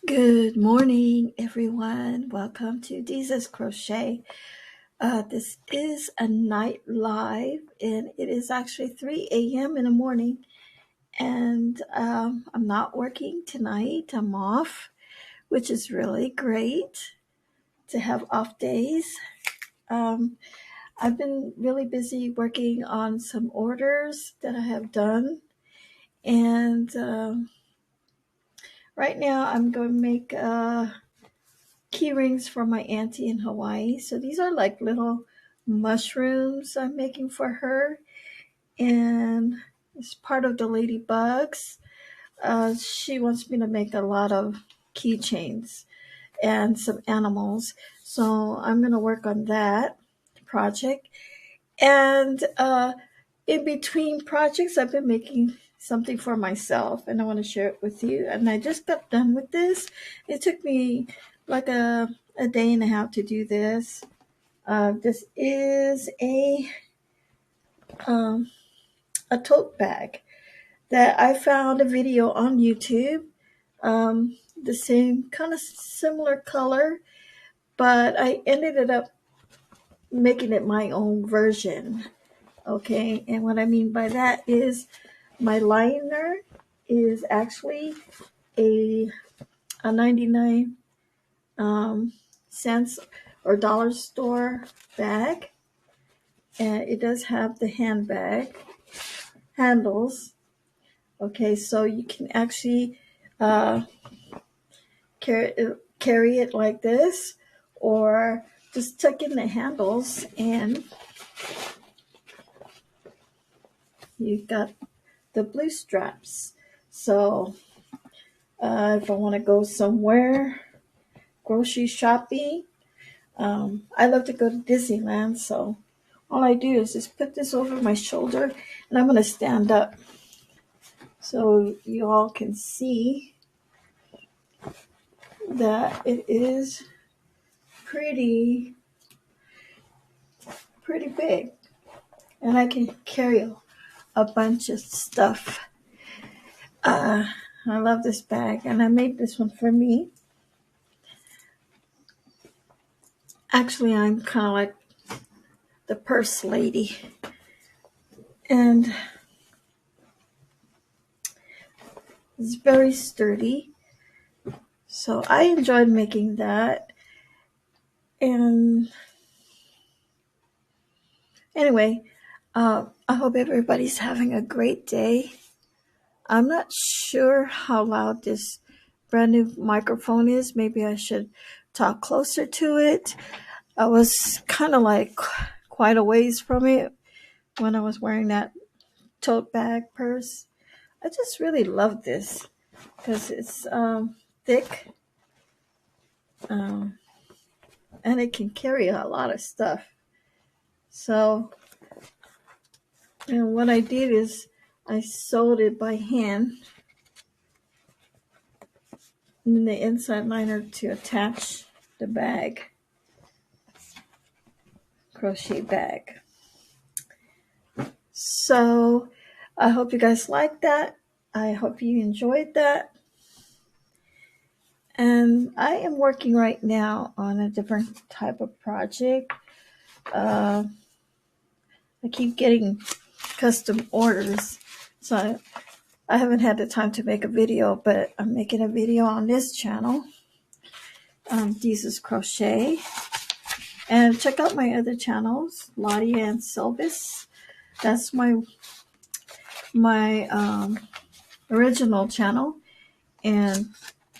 Good morning, everyone. Welcome to Deezas Crochet. This is a night live, and it is actually 3 a.m. in the morning. And I'm not working tonight. I'm off, which is really great to have off days. Um, I've been really busy working on some orders that I have done, and right now I'm going to make key rings for my auntie in Hawaii. So these are like little mushrooms I'm making for her, and it's part of the ladybugs. She wants me to make a lot of keychains and some animals. So I'm going to work on that project. And in between projects, I've been making something for myself, and I want to share it with you. And I just got done with this. It took me like a day and a half to do this. This is um, a tote bag that I found a video on YouTube. The same kind of similar color, but I ended up making it my own version. Okay, and what I mean by that is my liner is actually a 99 cents or dollar store bag, and it does have the handbag handles. Okay, so you can actually uh, carry it like this, or just tuck in the handles, and you've got the blue straps. So if I want to go somewhere grocery shopping, I love to go to Disneyland, so all I do is just put this over my shoulder, and I'm going to stand up so you all can see that it is pretty big, and I can carry a bunch of stuff. I love this bag, and I made this one for me. Actually, I'm kind of like the purse lady, and it's very sturdy. So I enjoyed making that. And anyway, I hope everybody's having a great day. I'm not sure how loud this brand new microphone is. Maybe I should talk closer to it. I was kind of like quite a ways from it when I was wearing that tote bag purse. I just really love this because it's thick, um, and it can carry a lot of stuff. So, and what I did is I sewed it by hand in the inside liner to attach the bag, crochet bag. So I hope you guys like that. I hope you enjoyed that. And I am working right now on a different type of project. I keep getting custom orders, so I haven't had the time to make a video, but I'm making a video on this channel, Deezas Crochet. And check out my other channels, Laudiaann Sylvest. That's my original channel, and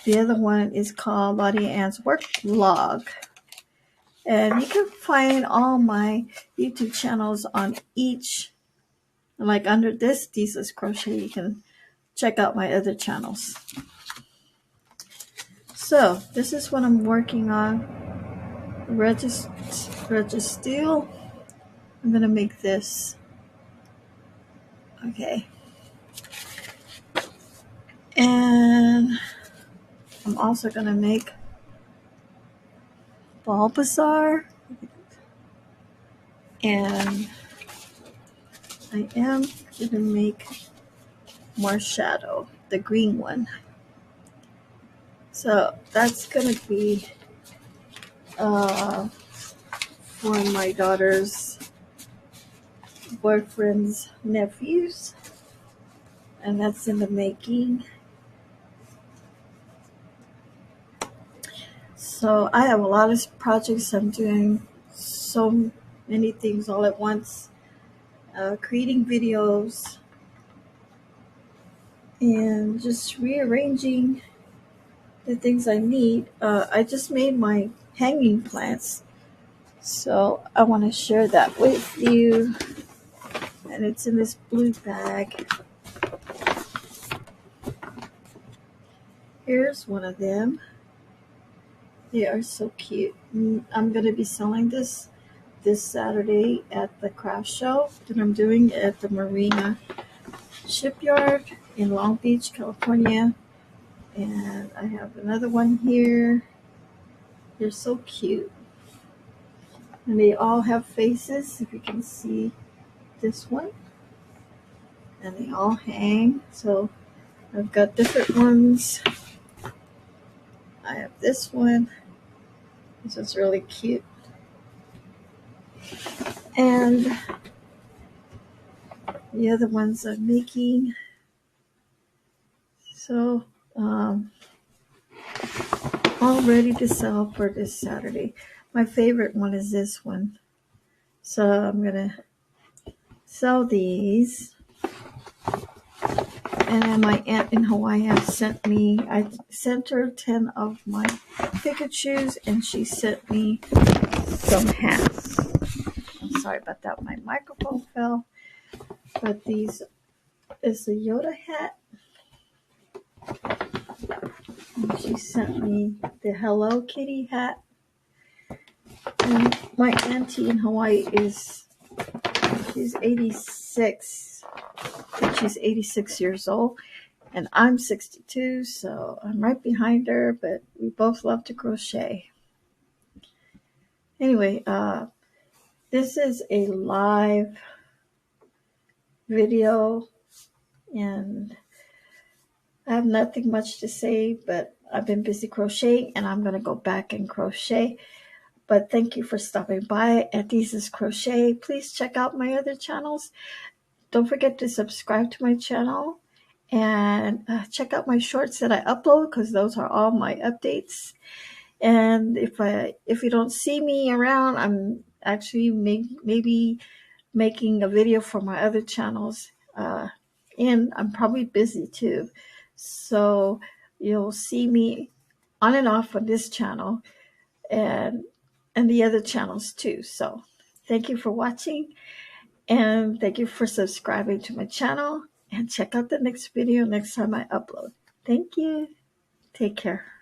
the other one is called Laudiaann's Work Vlog. And you can find all my YouTube channels on each, like under this Deezas Crochet, you can check out my other channels. So this is what I'm working on. Registeel. I'm gonna make this. Okay. And I'm also gonna make Bulbasaur, and I am gonna make more shadow, the green one. So that's going to be for my daughter's boyfriend's nephews, and that's in the making. So I have a lot of projects. I'm doing so many things all at once, creating videos and just rearranging the things I need. I just made my hanging plants, so I want to share that with you. And it's in this blue bag. Here's one of them. They are so cute. I'm going to be selling this Saturday at the craft show that I'm doing at the Marina Shipyard in Long Beach, California. And I have another one here. They're so cute. And they all have faces, if you can see this one. And they all hang. So I've got different ones. I have this one. This is really cute. And the other ones I'm making. So, all ready to sell for this Saturday. My favorite one is this one. So I'm going to sell these. And then my aunt in Hawaii has sent me, I sent her 10 of my Pikachus, and she sent me some hats. I'm sorry about that. My microphone fell. But these is the Yoda hat. And she sent me the Hello Kitty hat. And my auntie in Hawaii she's 86. She's 86 years old. And I'm 62, so I'm right behind her, but we both love to crochet. Anyway, this is a live video, and I have nothing much to say, but I've been busy crocheting, and I'm going to go back and crochet. But thank you for stopping by at Deezas Crochet. Please check out my other channels. Don't forget to subscribe to my channel. And check out my shorts that I upload, because those are all my updates. And if you don't see me around, I'm actually maybe making a video for my other channels. And I'm probably busy too. So you'll see me on and off on this channel and the other channels too. So thank you for watching. And thank you for subscribing to my channel. And check out the next video next time I upload. Thank you. Take care.